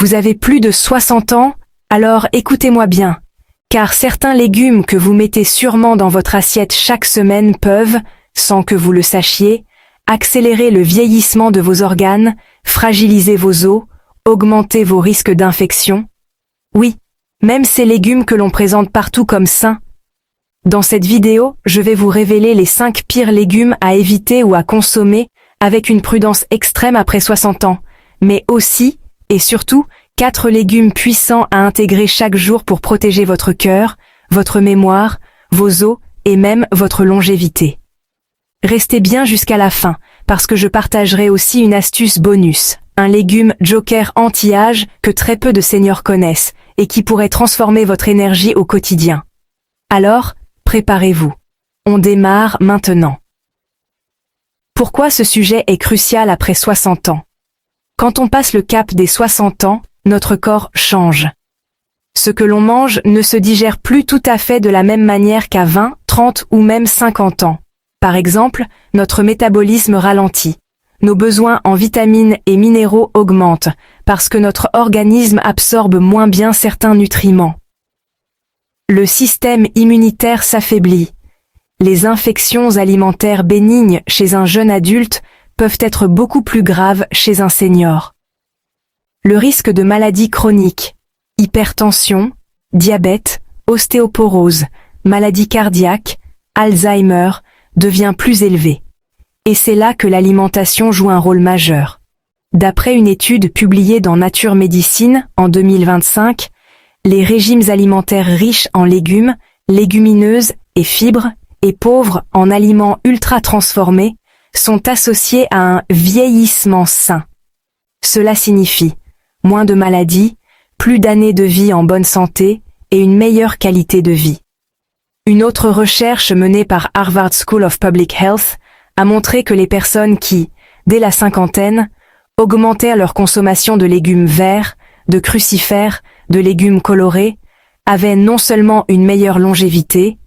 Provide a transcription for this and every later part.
Vous avez plus de 60 ans? Alors écoutez-moi bien, car certains légumes que vous mettez sûrement dans votre assiette chaque semaine peuvent, sans que vous le sachiez, accélérer le vieillissement de vos organes, fragiliser vos os, augmenter vos risques d'infection. Oui, même ces légumes que l'on présente partout comme sains. Dans cette vidéo, je vais vous révéler les 5 pires légumes à éviter ou à consommer avec une prudence extrême après 60 ans, mais aussi, et surtout, 4 légumes puissants à intégrer chaque jour pour protéger votre cœur, votre mémoire, vos os et même votre longévité. Restez bien jusqu'à la fin, parce que je partagerai aussi une astuce bonus, un légume joker anti-âge que très peu de seniors connaissent et qui pourrait transformer votre énergie au quotidien. Alors, préparez-vous. On démarre maintenant. Pourquoi ce sujet est crucial après 60 ans? Quand on passe le cap des 60 ans, notre corps change. Ce que l'on mange ne se digère plus tout à fait de la même manière qu'à 20, 30 ou même 50 ans. Par exemple, notre métabolisme ralentit. Nos besoins en vitamines et minéraux augmentent parce que notre organisme absorbe moins bien certains nutriments. Le système immunitaire s'affaiblit. Les infections alimentaires bénignes chez un jeune adulte peuvent être beaucoup plus graves chez un senior. Le risque de maladies chroniques, hypertension, diabète, ostéoporose, maladies cardiaques, Alzheimer, devient plus élevé. Et c'est là que l'alimentation joue un rôle majeur. D'après une étude publiée dans Nature Médecine en 2025, les régimes alimentaires riches en légumes, légumineuses et fibres, et pauvres en aliments ultra transformés, sont associés à un vieillissement sain. Cela signifie moins de maladies, plus d'années de vie en bonne santé et une meilleure qualité de vie. Une autre recherche menée par Harvard School of Public Health a montré que les personnes qui, dès la cinquantaine, augmentaient leur consommation de légumes verts, de crucifères, de légumes colorés, avaient non seulement une meilleure longévité,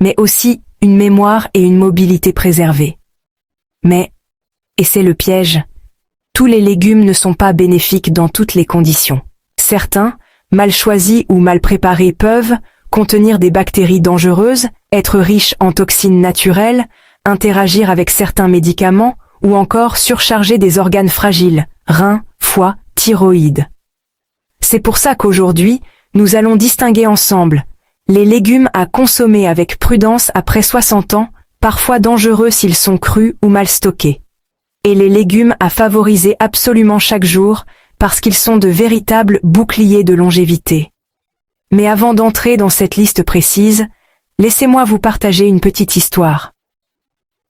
mais aussi une mémoire et une mobilité préservées. Mais, et c'est le piège, tous les légumes ne sont pas bénéfiques dans toutes les conditions. Certains, mal choisis ou mal préparés peuvent contenir des bactéries dangereuses, être riches en toxines naturelles, interagir avec certains médicaments ou encore surcharger des organes fragiles, reins, foie, thyroïde. C'est pour ça qu'aujourd'hui, nous allons distinguer ensemble les légumes à consommer avec prudence après 60 ans, parfois dangereux s'ils sont crus ou mal stockés, et les légumes à favoriser absolument chaque jour parce qu'ils sont de véritables boucliers de longévité. Mais avant d'entrer dans cette liste précise, laissez-moi vous partager une petite histoire.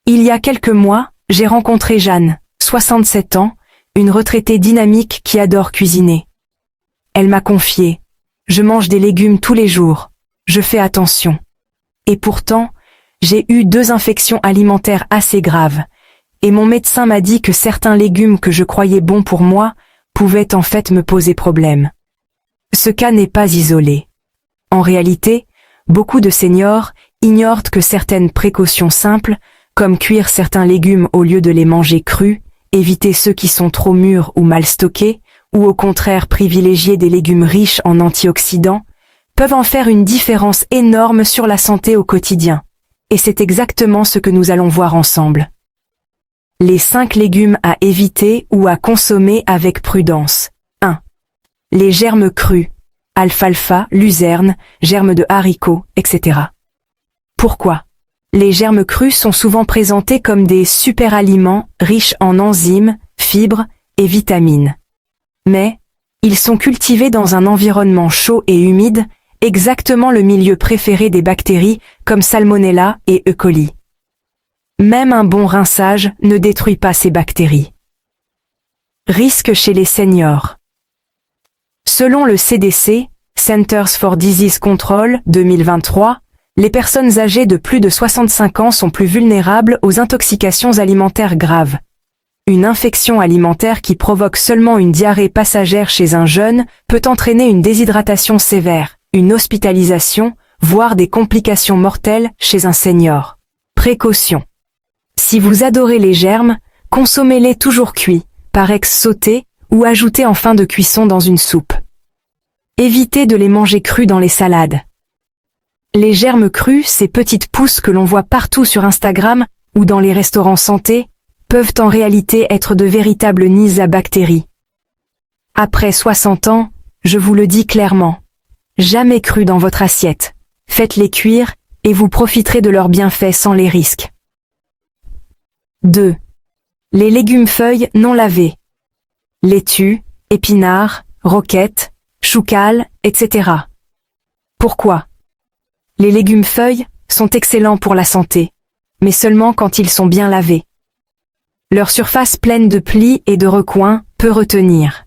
Il y a quelques mois, j'ai rencontré Jeanne, 67 ans, une retraitée dynamique qui adore cuisiner. Elle m'a confié « Je mange des légumes tous les jours, je fais attention. » Et pourtant, j'ai eu 2 infections alimentaires assez graves, et mon médecin m'a dit que certains légumes que je croyais bons pour moi pouvaient en fait me poser problème. Ce cas n'est pas isolé. En réalité, beaucoup de seniors ignorent que certaines précautions simples, comme cuire certains légumes au lieu de les manger crus, éviter ceux qui sont trop mûrs ou mal stockés, ou au contraire privilégier des légumes riches en antioxydants, peuvent en faire une différence énorme sur la santé au quotidien. Et c'est exactement ce que nous allons voir ensemble. Les 5 légumes à éviter ou à consommer avec prudence. 1. Les germes crus, alfalfa, luzerne, germes de haricots, etc. Pourquoi? Les germes crus sont souvent présentés comme des super-aliments riches en enzymes, fibres et vitamines. Mais, ils sont cultivés dans un environnement chaud et humide, exactement le milieu préféré des bactéries comme Salmonella et E. coli. Même un bon rinçage ne détruit pas ces bactéries. Risque chez les seniors. Selon le CDC, Centers for Disease Control 2023, les personnes âgées de plus de 65 ans sont plus vulnérables aux intoxications alimentaires graves. Une infection alimentaire qui provoque seulement une diarrhée passagère chez un jeune peut entraîner une déshydratation sévère, une hospitalisation, voire des complications mortelles chez un senior. Précaution. Si vous adorez les germes, consommez-les toujours cuits, par ex sautés ou ajoutez en fin de cuisson dans une soupe. Évitez de les manger crus dans les salades. Les germes crus, ces petites pousses que l'on voit partout sur Instagram ou dans les restaurants santé, peuvent en réalité être de véritables nids à bactéries. Après 60 ans, je vous le dis clairement, jamais crus dans votre assiette. Faites-les cuire et vous profiterez de leurs bienfaits sans les risques. 2. Les légumes feuilles non lavés. Laitue, épinards, roquettes, choucales, etc. Pourquoi? Les légumes feuilles sont excellents pour la santé, mais seulement quand ils sont bien lavés. Leur surface pleine de plis et de recoins peut retenir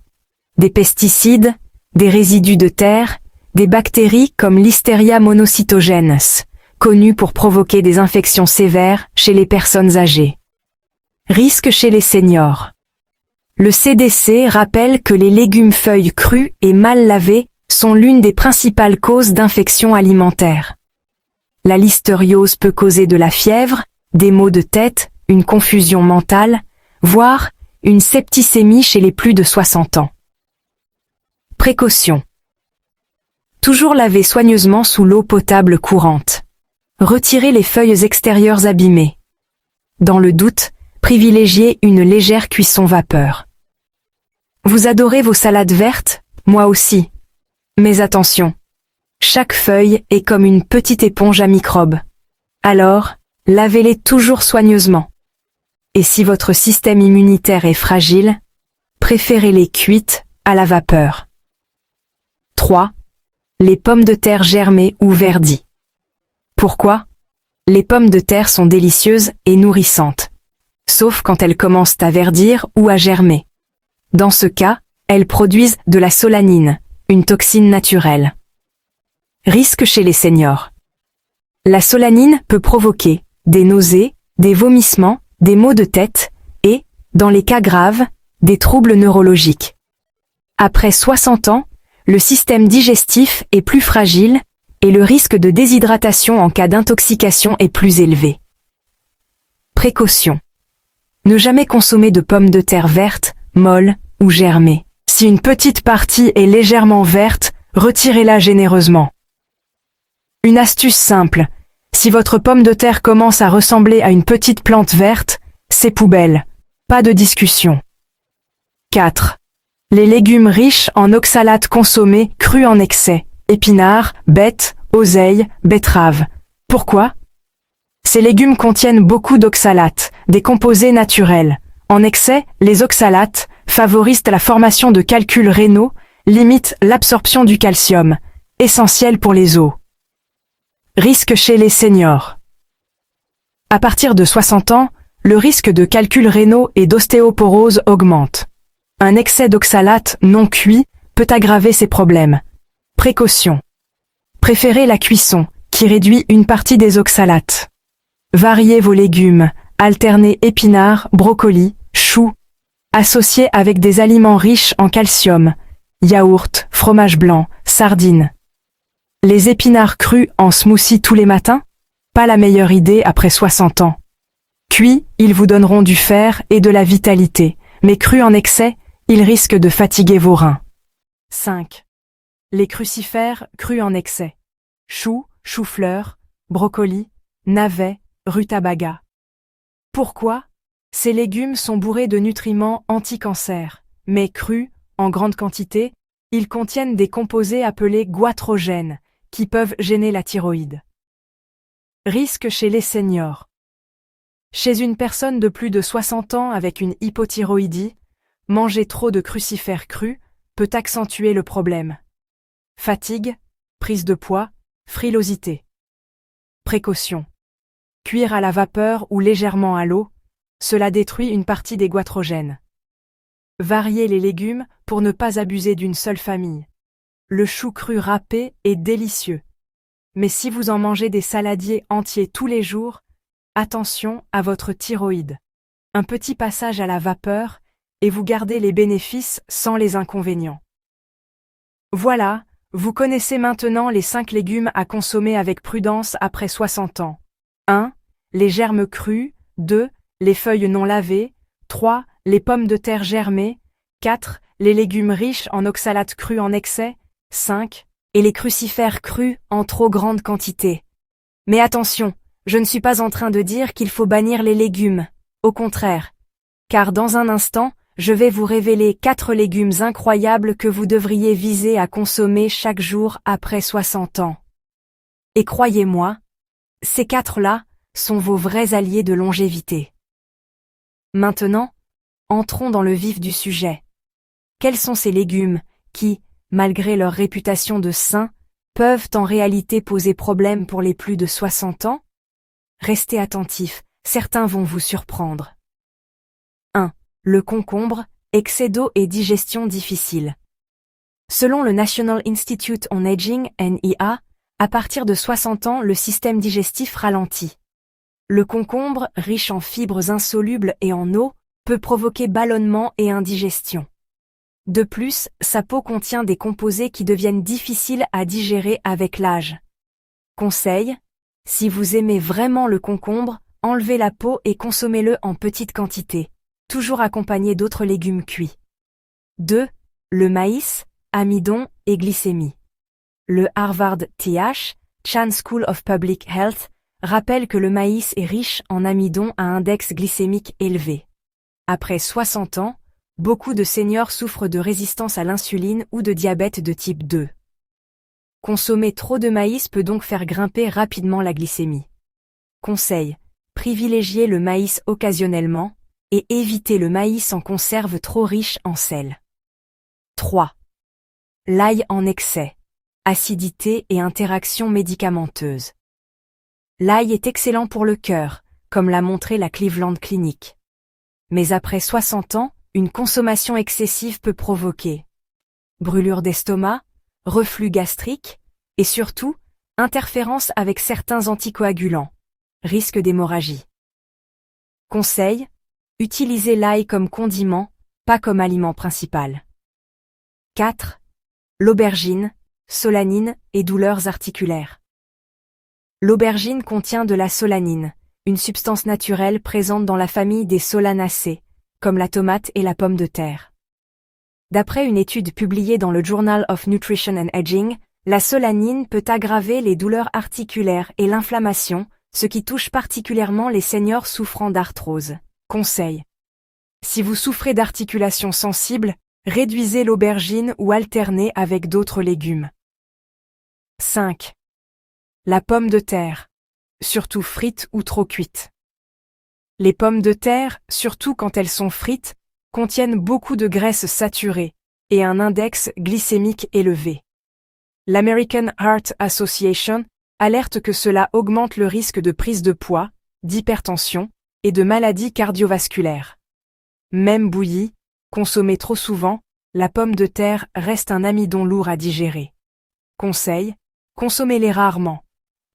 des pesticides, des résidus de terre, des bactéries comme Listeria monocytogenes, connues pour provoquer des infections sévères chez les personnes âgées. Risque chez les seniors. Le CDC rappelle que les légumes feuilles crus et mal lavés sont l'une des principales causes d'infections alimentaires. La listériose peut causer de la fièvre, des maux de tête, une confusion mentale, voire une septicémie chez les plus de 60 ans. Précaution. Toujours laver soigneusement sous l'eau potable courante. Retirez les feuilles extérieures abîmées. Dans le doute, privilégiez une légère cuisson vapeur. Vous adorez vos salades vertes? Moi aussi. Mais attention, chaque feuille est comme une petite éponge à microbes. Alors, lavez-les toujours soigneusement. Et si votre système immunitaire est fragile, préférez-les cuites à la vapeur. 3. Les pommes de terre germées ou verdies. Pourquoi? Les pommes de terre sont délicieuses et nourrissantes, sauf quand elles commencent à verdir ou à germer. Dans ce cas, elles produisent de la solanine, une toxine naturelle. Risque chez les seniors. La solanine peut provoquer des nausées, des vomissements, des maux de tête et, dans les cas graves, des troubles neurologiques. Après 60 ans, le système digestif est plus fragile et le risque de déshydratation en cas d'intoxication est plus élevé. Précaution. Ne jamais consommer de pommes de terre vertes, molles ou germées. Si une petite partie est légèrement verte, retirez-la généreusement. Une astuce simple. Si votre pomme de terre commence à ressembler à une petite plante verte, c'est poubelle. Pas de discussion. 4. Les légumes riches en oxalates consommés crus en excès. Épinards, bettes, oseille, betteraves. Pourquoi? Ces légumes contiennent beaucoup d'oxalates, des composés naturels. En excès, les oxalates favorisent la formation de calculs rénaux, limitent l'absorption du calcium, essentiel pour les os. Risque chez les seniors. À partir de 60 ans, le risque de calculs rénaux et d'ostéoporose augmente. Un excès d'oxalates non cuit peut aggraver ces problèmes. Précaution. Préférez la cuisson, qui réduit une partie des oxalates. Variez vos légumes, alternez épinards, brocolis, choux, associés avec des aliments riches en calcium, yaourt, fromage blanc, sardines. Les épinards crus en smoothie tous les matins? Pas la meilleure idée après 60 ans. Cuits, ils vous donneront du fer et de la vitalité, mais crus en excès, ils risquent de fatiguer vos reins. 5. Les crucifères crus en excès. Choux, chou-fleur, brocolis, navets, rutabaga. Pourquoi? Ces légumes sont bourrés de nutriments anti-cancer, mais crus, en grande quantité, ils contiennent des composés appelés goitrogènes, qui peuvent gêner la thyroïde. Risque chez les seniors. Chez une personne de plus de 60 ans avec une hypothyroïdie, manger trop de crucifères crus peut accentuer le problème. Fatigue, prise de poids, frilosité. Précaution. Cuire à la vapeur ou légèrement à l'eau, cela détruit une partie des goitrogènes. Variez les légumes pour ne pas abuser d'une seule famille. Le chou cru râpé est délicieux. Mais si vous en mangez des saladiers entiers tous les jours, attention à votre thyroïde. Un petit passage à la vapeur et vous gardez les bénéfices sans les inconvénients. Voilà, vous connaissez maintenant les 5 légumes à consommer avec prudence après 60 ans. 1. Les germes crus. 2. Les feuilles non lavées. 3. Les pommes de terre germées. 4. les légumes riches en oxalates crus en excès, 5, et les crucifères crus en trop grande quantité. Mais attention, je ne suis pas en train de dire qu'il faut bannir les légumes, au contraire. Car dans un instant, je vais vous révéler 4 légumes incroyables que vous devriez viser à consommer chaque jour après 60 ans. Et croyez-moi, ces 4-là sont vos vrais alliés de longévité. Maintenant, entrons dans le vif du sujet. Quels sont ces légumes qui, malgré leur réputation de sains, peuvent en réalité poser problème pour les plus de 60 ans? Restez attentifs, certains vont vous surprendre. 1. Le concombre, excès d'eau et digestion difficile. Selon le National Institute on Aging, NIA, à partir de 60 ans, le système digestif ralentit. Le concombre, riche en fibres insolubles et en eau, peut provoquer ballonnement et indigestion. De plus, sa peau contient des composés qui deviennent difficiles à digérer avec l'âge. Conseil: si vous aimez vraiment le concombre, enlevez la peau et consommez-le en petite quantité, toujours accompagné d'autres légumes cuits. 2. Le maïs, amidon et glycémie. Le Harvard Th. Chan School of Public Health rappelle que le maïs est riche en amidon à index glycémique élevé. Après 60 ans, beaucoup de seniors souffrent de résistance à l'insuline ou de diabète de type 2. Consommer trop de maïs peut donc faire grimper rapidement la glycémie. Conseil: privilégiez le maïs occasionnellement et évitez le maïs en conserve trop riche en sel. 3. L'ail en excès. Acidité et interaction médicamenteuse. L'ail est excellent pour le cœur, comme l'a montré la Cleveland Clinic. Mais après 60 ans, une consommation excessive peut provoquer brûlure d'estomac, reflux gastrique, et surtout, interférence avec certains anticoagulants, risque d'hémorragie. Conseil: utilisez l'ail comme condiment, pas comme aliment principal. 4. L'aubergine, solanine et douleurs articulaires. L'aubergine contient de la solanine, une substance naturelle présente dans la famille des solanacées, comme la tomate et la pomme de terre. D'après une étude publiée dans le Journal of Nutrition and Aging, la solanine peut aggraver les douleurs articulaires et l'inflammation, ce qui touche particulièrement les seniors souffrant d'arthrose. Conseil: si vous souffrez d'articulations sensibles, réduisez l'aubergine ou alternez avec d'autres légumes. 5. La pomme de terre, surtout frites ou trop cuites. Les pommes de terre, surtout quand elles sont frites, contiennent beaucoup de graisses saturées et un index glycémique élevé. L'American Heart Association alerte que cela augmente le risque de prise de poids, d'hypertension et de maladies cardiovasculaires. Même bouillie, consommée trop souvent, la pomme de terre reste un amidon lourd à digérer. Conseil: consommez-les rarement,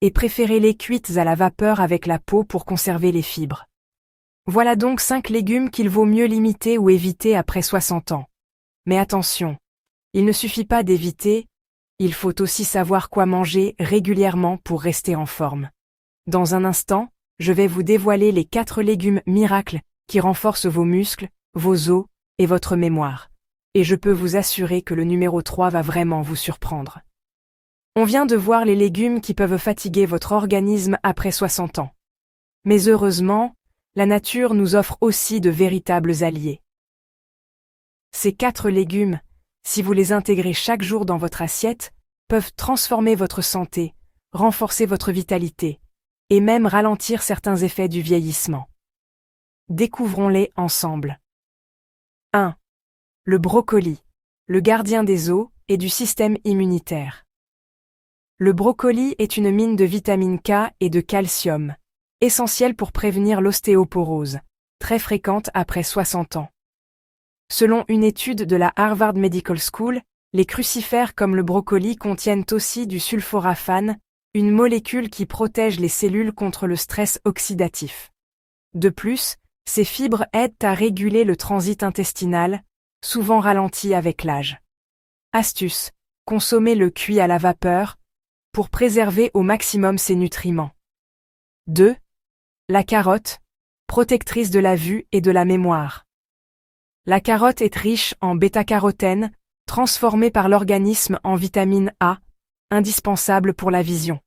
et préférez-les cuites à la vapeur avec la peau pour conserver les fibres. Voilà donc 5 légumes qu'il vaut mieux limiter ou éviter après 60 ans. Mais attention, il ne suffit pas d'éviter, il faut aussi savoir quoi manger régulièrement pour rester en forme. Dans un instant, je vais vous dévoiler les 4 légumes miracles qui renforcent vos muscles, vos os et votre mémoire. Et je peux vous assurer que le numéro 3 va vraiment vous surprendre. On vient de voir les légumes qui peuvent fatiguer votre organisme après 60 ans. Mais heureusement, la nature nous offre aussi de véritables alliés. Ces 4 légumes, si vous les intégrez chaque jour dans votre assiette, peuvent transformer votre santé, renforcer votre vitalité, et même ralentir certains effets du vieillissement. Découvrons-les ensemble. 1. Le brocoli, le gardien des os et du système immunitaire. Le brocoli est une mine de vitamine K et de calcium, essentielle pour prévenir l'ostéoporose, très fréquente après 60 ans. Selon une étude de la Harvard Medical School, les crucifères comme le brocoli contiennent aussi du sulforaphane, une molécule qui protège les cellules contre le stress oxydatif. De plus, ces fibres aident à réguler le transit intestinal, souvent ralenti avec l'âge. Astuce: consommez-le cuit à la vapeur, pour préserver au maximum ses nutriments. 2. La carotte, protectrice de la vue et de la mémoire. La carotte est riche en bêta-carotène, transformée par l'organisme en vitamine A, indispensable pour la vision.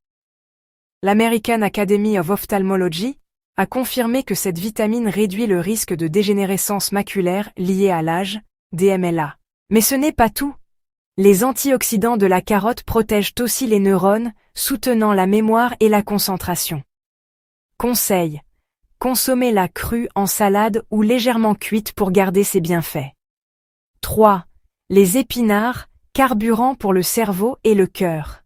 L'American Academy of Ophthalmology a confirmé que cette vitamine réduit le risque de dégénérescence maculaire liée à l'âge, DMLA. Mais ce n'est pas tout. Les antioxydants de la carotte protègent aussi les neurones, soutenant la mémoire et la concentration. Conseil: consommez-la crue en salade ou légèrement cuite pour garder ses bienfaits. 3. Les épinards, carburant pour le cerveau et le cœur.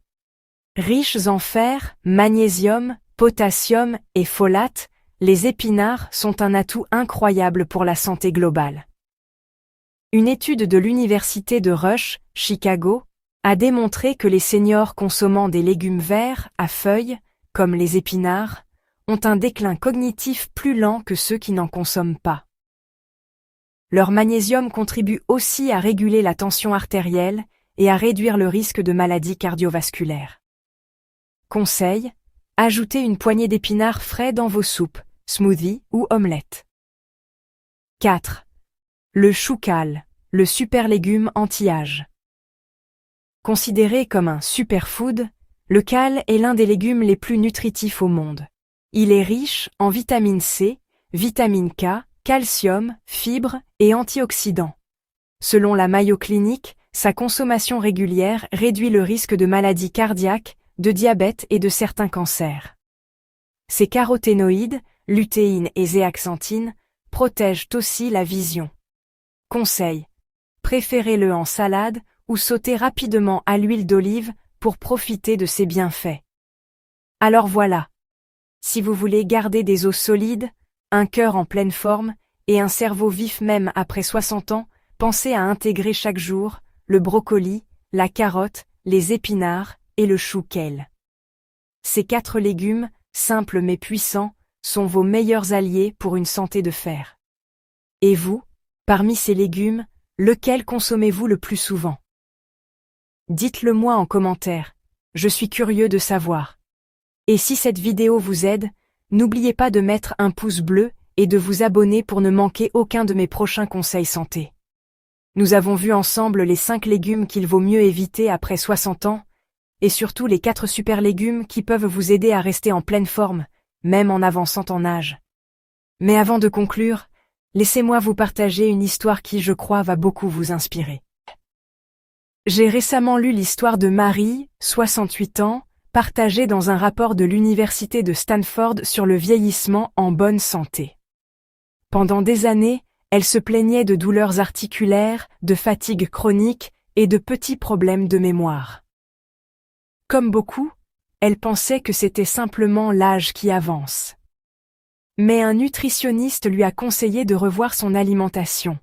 Riches en fer, magnésium, potassium et folate, les épinards sont un atout incroyable pour la santé globale. Une étude de l'Université de Rush, Chicago, a démontré que les seniors consommant des légumes verts à feuilles, comme les épinards, ont un déclin cognitif plus lent que ceux qui n'en consomment pas. Leur magnésium contribue aussi à réguler la tension artérielle et à réduire le risque de maladies cardiovasculaires. Conseil: ajoutez une poignée d'épinards frais dans vos soupes, smoothies ou omelettes. 4. Le chou kale, le super légume anti-âge. Considéré comme un superfood, le kale est l'un des légumes les plus nutritifs au monde. Il est riche en vitamine C, vitamine K, calcium, fibres et antioxydants. Selon la Mayo Clinic, sa consommation régulière réduit le risque de maladies cardiaques, de diabète et de certains cancers. Ces caroténoïdes, lutéine et zéaxanthine, protègent aussi la vision. Conseil: préférez-le en salade ou sautez rapidement à l'huile d'olive pour profiter de ses bienfaits. Alors voilà. Si vous voulez garder des os solides, un cœur en pleine forme et un cerveau vif même après 60 ans, pensez à intégrer chaque jour le brocoli, la carotte, les épinards et le chou kale. Ces 4 légumes, simples mais puissants, sont vos meilleurs alliés pour une santé de fer. Et vous, parmi ces légumes, lequel consommez-vous le plus souvent? Dites-le moi en commentaire, je suis curieux de savoir. Et si cette vidéo vous aide, n'oubliez pas de mettre un pouce bleu et de vous abonner pour ne manquer aucun de mes prochains conseils santé. Nous avons vu ensemble les 5 légumes qu'il vaut mieux éviter après 60 ans, et surtout les 4 super légumes qui peuvent vous aider à rester en pleine forme, même en avançant en âge. Mais avant de conclure, laissez-moi vous partager une histoire qui, je crois, va beaucoup vous inspirer. J'ai récemment lu l'histoire de Marie, 68 ans, partagée dans un rapport de l'Université de Stanford sur le vieillissement en bonne santé. Pendant des années, elle se plaignait de douleurs articulaires, de fatigue chronique et de petits problèmes de mémoire. Comme beaucoup, elle pensait que c'était simplement l'âge qui avance. Mais un nutritionniste lui a conseillé de revoir son alimentation.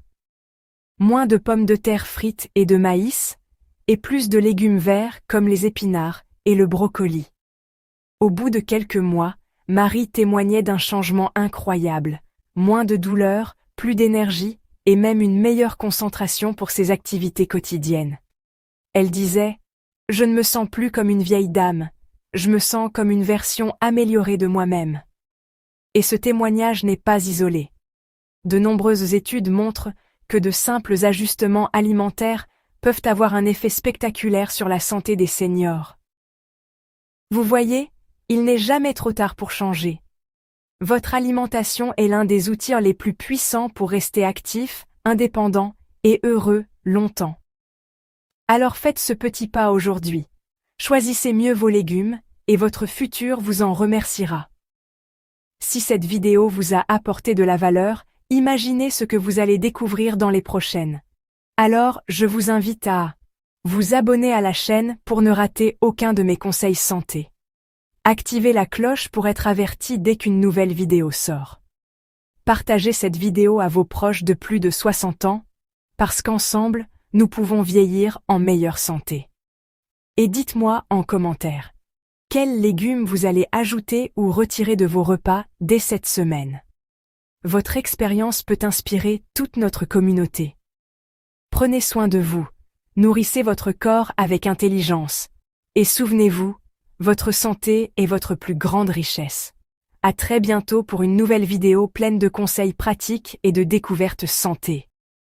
Moins de pommes de terre frites et de maïs, et plus de légumes verts comme les épinards et le brocoli. Au bout de quelques mois, Marie témoignait d'un changement incroyable, moins de douleurs, plus d'énergie et même une meilleure concentration pour ses activités quotidiennes. Elle disait: « Je ne me sens plus comme une vieille dame, je me sens comme une version améliorée de moi-même. » Et ce témoignage n'est pas isolé. De nombreuses études montrent que de simples ajustements alimentaires peuvent avoir un effet spectaculaire sur la santé des seniors. Vous voyez, il n'est jamais trop tard pour changer. Votre alimentation est l'un des outils les plus puissants pour rester actif, indépendant et heureux longtemps. Alors faites ce petit pas aujourd'hui. Choisissez mieux vos légumes, et votre futur vous en remerciera. Si cette vidéo vous a apporté de la valeur, imaginez ce que vous allez découvrir dans les prochaines. Alors, je vous invite à vous abonner à la chaîne pour ne rater aucun de mes conseils santé. Activez la cloche pour être averti dès qu'une nouvelle vidéo sort. Partagez cette vidéo à vos proches de plus de 60 ans, parce qu'ensemble, nous pouvons vieillir en meilleure santé. Et dites-moi en commentaire, quels légumes vous allez ajouter ou retirer de vos repas dès cette semaine. Votre expérience peut inspirer toute notre communauté. Prenez soin de vous, nourrissez votre corps avec intelligence, et souvenez-vous, votre santé est votre plus grande richesse. À très bientôt pour une nouvelle vidéo pleine de conseils pratiques et de découvertes santé.